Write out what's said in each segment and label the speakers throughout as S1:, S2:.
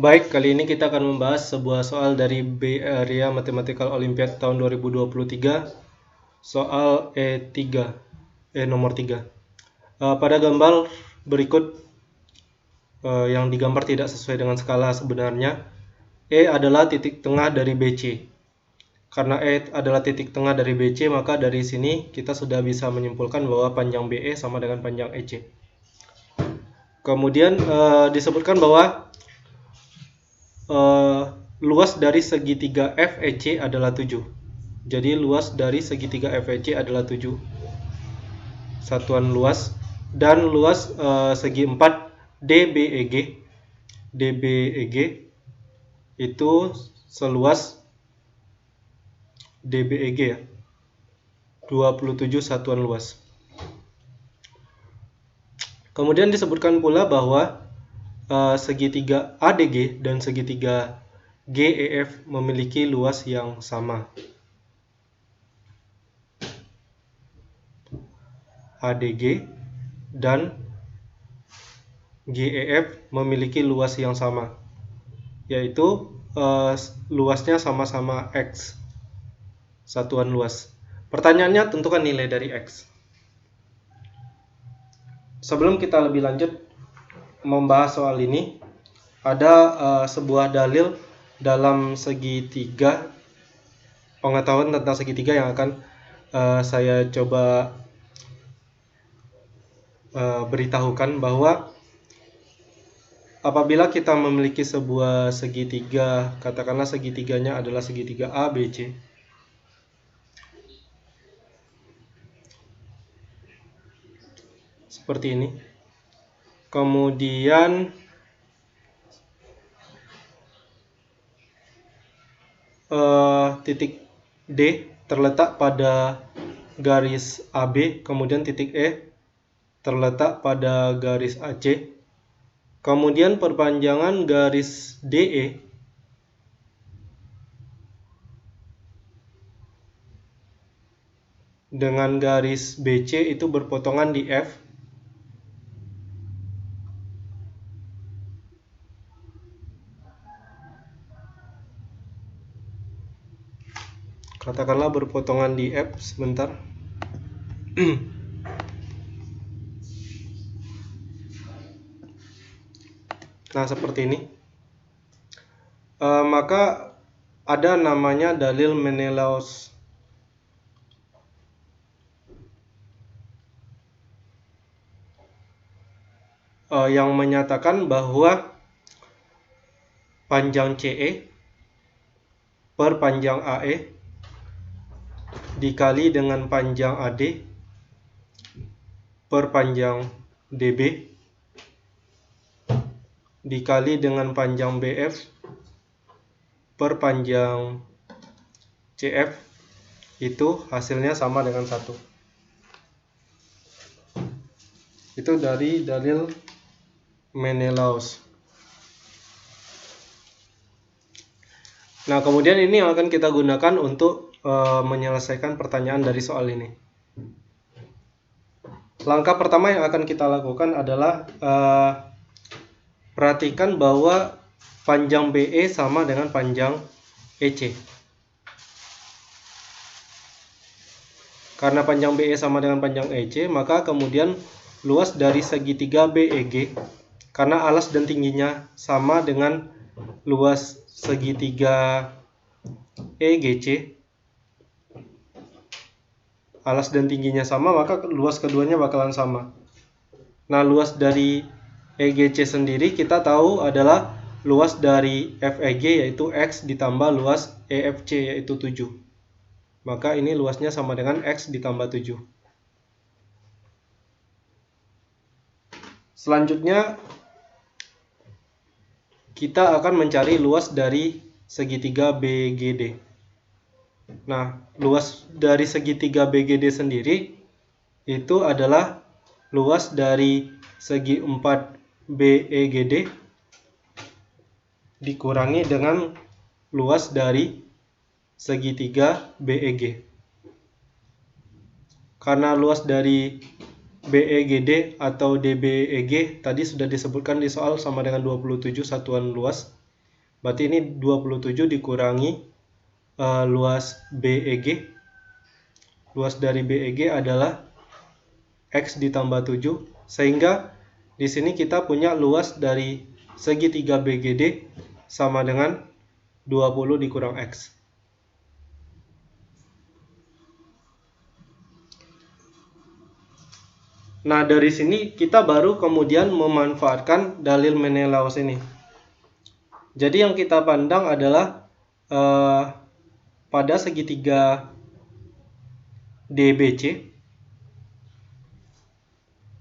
S1: Baik, kali ini kita akan membahas sebuah soal dari Bay Area Mathematical Olympiad tahun 2023, soal E3, nomor 3. Pada gambar berikut yang digambar tidak sesuai dengan skala sebenarnya, E adalah titik tengah dari BC. Karena E adalah titik tengah dari BC, maka dari sini kita sudah bisa menyimpulkan bahwa panjang BE sama dengan panjang EC. Kemudian disebutkan bahwa luas dari segitiga FEC adalah 7. Jadi luas dari segitiga FEC adalah 7 satuan luas, dan luas segi 4 DBEG itu seluas DBEG ya, 27 satuan luas. Kemudian disebutkan pula bahwa segitiga ADG dan segitiga GEF memiliki luas yang sama. ADG dan GEF memiliki luas yang sama, yaitu luasnya sama-sama X, satuan luas. Pertanyaannya, tentukan nilai dari X. Sebelum kita lebih lanjut membahas soal ini, ada sebuah dalil dalam segitiga, pengetahuan tentang segitiga yang akan saya coba beritahukan, bahwa apabila kita memiliki sebuah segitiga, katakanlah segitiganya adalah segitiga ABC, seperti ini. Kemudian titik D terletak pada garis AB, kemudian titik E terletak pada garis AC. Kemudian perpanjangan garis DE dengan garis BC itu berpotongan di F. Katakanlah berpotongan di F sebentar. Nah, seperti ini. Maka ada namanya dalil Menelaus. Yang menyatakan bahwa panjang CE per panjang AE dikali dengan panjang AD per panjang DB dikali dengan panjang BF per panjang CF itu hasilnya sama dengan 1. Itu dari dalil Menelaus. Nah, kemudian ini yang akan kita gunakan untuk menyelesaikan pertanyaan dari soal ini. Langkah pertama yang akan kita lakukan adalah perhatikan bahwa panjang BE sama dengan panjang EC. Karena panjang BE sama dengan panjang EC, maka kemudian luas dari segitiga BEG, karena alas dan tingginya sama dengan luas segitiga EGC, alas dan tingginya sama, maka luas keduanya bakalan sama. Nah, luas dari EGC sendiri kita tahu adalah luas dari FEG, yaitu X, ditambah luas EFC, yaitu 7. Maka ini luasnya sama dengan X ditambah 7. Selanjutnya kita akan mencari luas dari segitiga BGD. Nah, luas dari segitiga BGD sendiri itu adalah luas dari segi 4 BEGD dikurangi dengan luas dari segitiga BEG. Karena luas dari BEGD atau DBEG tadi sudah disebutkan di soal sama dengan 27 satuan luas, Berarti ini 27 dikurangi luas BEG. Luas dari BEG adalah X ditambah 7. Sehingga di sini kita punya luas dari segitiga BGD sama dengan 20 dikurang X. Nah, dari sini kita baru kemudian memanfaatkan dalil Menelaus ini. Jadi yang kita pandang adalah pada segitiga DBC.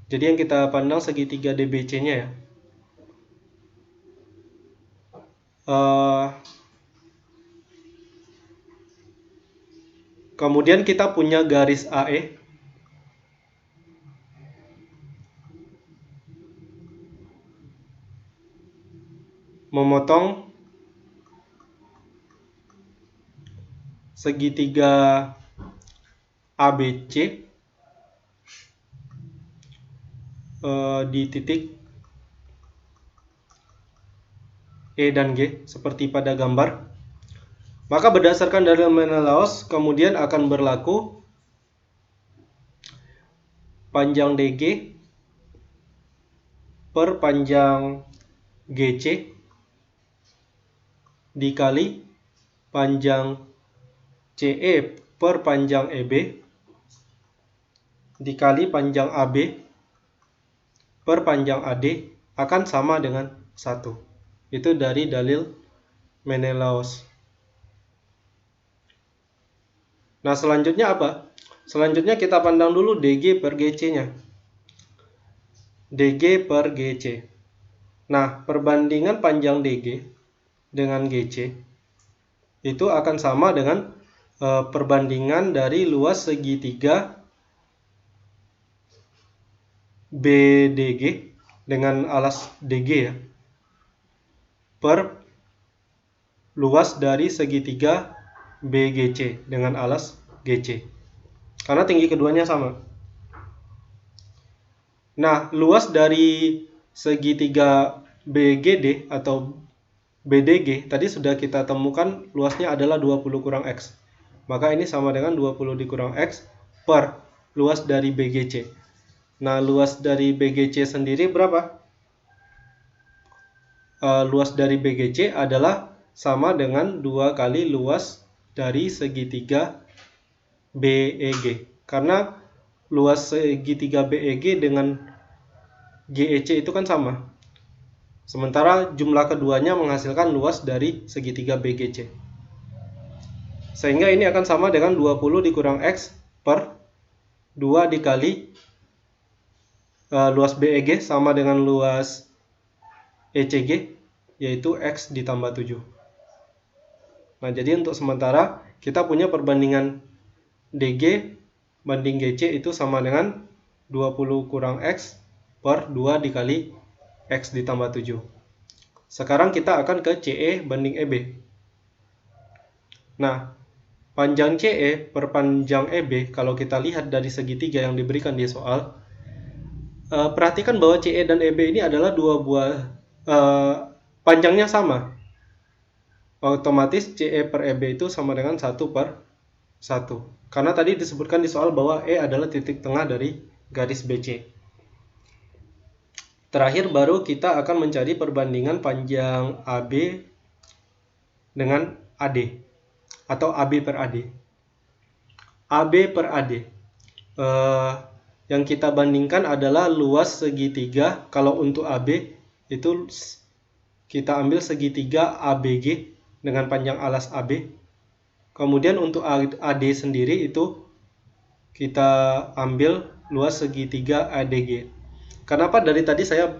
S1: Jadi yang kita pandang segitiga DBC-nya ya. Kemudian kita punya garis AE. Memotong segitiga ABC di titik E dan G seperti pada gambar. Maka berdasarkan dalil Menelaus kemudian akan berlaku panjang DG per panjang GC dikali panjang CE per panjang EB dikali panjang AB per panjang AD akan sama dengan 1. Itu dari dalil Menelaus. Nah, selanjutnya apa? Selanjutnya kita pandang dulu DG per GC-nya. DG per GC. Nah, perbandingan panjang DG dengan GC itu akan sama dengan perbandingan dari luas segitiga BDG dengan alas DG ya, per luas dari segitiga BGC dengan alas GC, karena tinggi keduanya sama. Nah, luas dari segitiga BGD atau BDG tadi sudah kita temukan luasnya adalah 20 kurang X. Maka ini sama dengan 20 dikurang X per luas dari BGC. Nah, luas dari BGC sendiri berapa? Luas dari BGC adalah sama dengan 2 kali luas dari segitiga BEG. Karena luas segitiga BEG dengan GEC itu kan sama. Sementara jumlah keduanya menghasilkan luas dari segitiga BGC. Sehingga ini akan sama dengan 20 dikurang X per 2 dikali luas BEG sama dengan luas ECG, yaitu X ditambah 7. Nah, jadi untuk sementara kita punya perbandingan DG banding GC itu sama dengan 20 kurang X per 2 dikali X ditambah 7. Sekarang kita akan ke CE banding EB. Nah, panjang CE per panjang EB, kalau kita lihat dari segitiga yang diberikan di soal, perhatikan bahwa CE dan EB ini adalah dua buah panjangnya sama. Otomatis CE per EB itu sama dengan 1 per 1. Karena tadi disebutkan di soal bahwa E adalah titik tengah dari garis BC. Terakhir baru kita akan mencari perbandingan panjang AB dengan AD atau AB per AD. AB per AD yang kita bandingkan adalah luas segitiga. Kalau untuk AB itu kita ambil segitiga ABG dengan panjang alas AB. Kemudian untuk AD sendiri itu kita ambil luas segitiga ADG. Kenapa dari tadi saya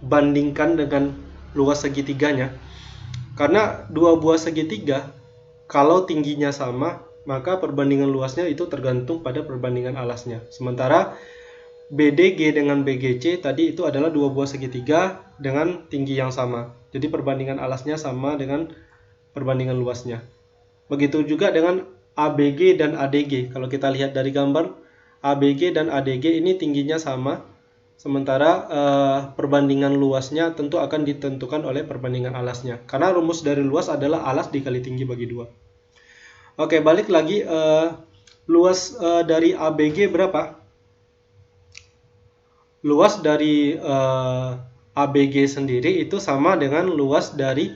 S1: bandingkan dengan luas segitiganya? Karena dua buah segitiga kalau tingginya sama, maka perbandingan luasnya itu tergantung pada perbandingan alasnya. Sementara BDG dengan BGC tadi itu adalah dua buah segitiga dengan tinggi yang sama. Jadi perbandingan alasnya sama dengan perbandingan luasnya. Begitu juga dengan ABG dan ADG. Kalau kita lihat dari gambar, ABG dan ADG ini tingginya sama. Sementara perbandingan luasnya tentu akan ditentukan oleh perbandingan alasnya. Karena rumus dari luas adalah alas dikali tinggi bagi 2. Oke, balik lagi. Luas dari ABG berapa? Luas dari ABG sendiri itu sama dengan luas dari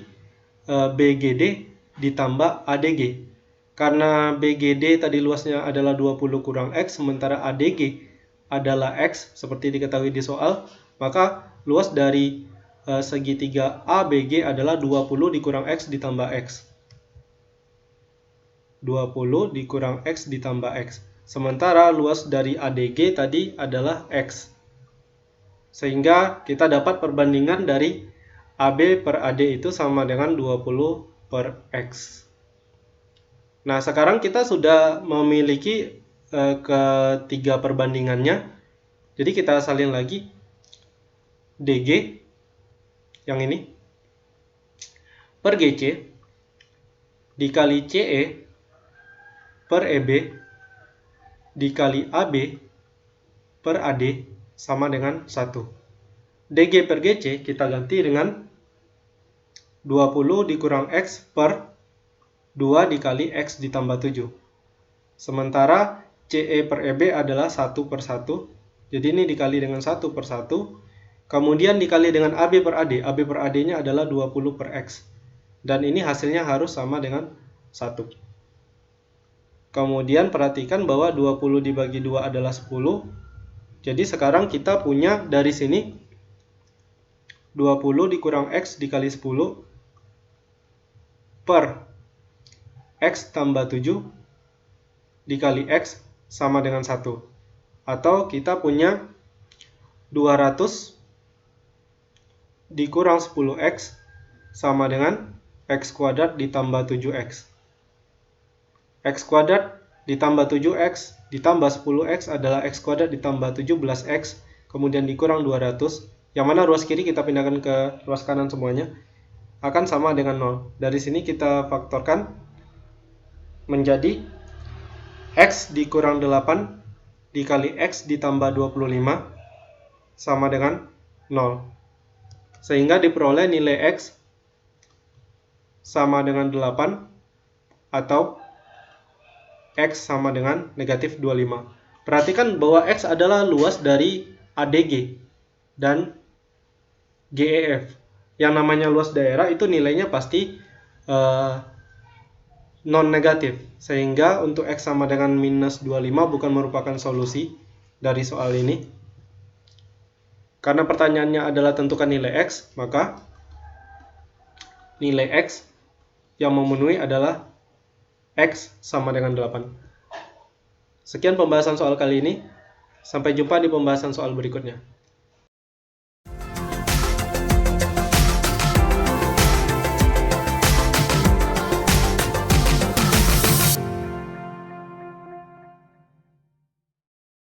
S1: BGD ditambah ADG. Karena BGD tadi luasnya adalah 20 kurang X, sementara ADG adalah X, seperti diketahui di soal, maka luas dari segitiga ABG adalah 20 dikurang X ditambah X. 20 dikurang X ditambah X. Sementara luas dari ADG tadi adalah X. Sehingga kita dapat perbandingan dari AB per AD itu sama dengan 20 per X. Nah, sekarang kita sudah memiliki ketiga perbandingannya. Jadi kita salin lagi. DG, yang ini, per GC, dikali CE, per EB, dikali AB, per AD, sama dengan 1. DG per GC kita ganti dengan 20 dikurang X per 2 dikali X ditambah 7. Sementara CE per EB adalah 1 per 1. Jadi ini dikali dengan 1 per 1. Kemudian dikali dengan AB per AD. AB per AD-nya adalah 20 per X. Dan ini hasilnya harus sama dengan 1. Kemudian perhatikan bahwa 20 dibagi 2 adalah 10. Jadi sekarang kita punya dari sini 20 dikurang X dikali 10 per X tambah 7 dikali X sama dengan 1. Atau kita punya 200 dikurang 10X sama dengan X kuadrat ditambah 7X. X kuadrat ditambah 7X ditambah 10X adalah X kuadrat ditambah 17X, kemudian dikurang 200, yang mana ruas kiri kita pindahkan ke ruas kanan semuanya, akan sama dengan 0. Dari sini kita faktorkan menjadi X dikurang 8 dikali X ditambah 25 sama dengan 0. Sehingga diperoleh nilai X sama dengan 8 atau X sama dengan negatif 25. Perhatikan bahwa X adalah luas dari ADG dan GEF. Yang namanya luas daerah itu nilainya pasti non-negatif. Sehingga untuk X sama dengan minus 25 bukan merupakan solusi dari soal ini. Karena pertanyaannya adalah tentukan nilai X, maka nilai X yang memenuhi adalah X sama dengan 8. Sekian pembahasan soal kali ini. Sampai jumpa di pembahasan soal berikutnya.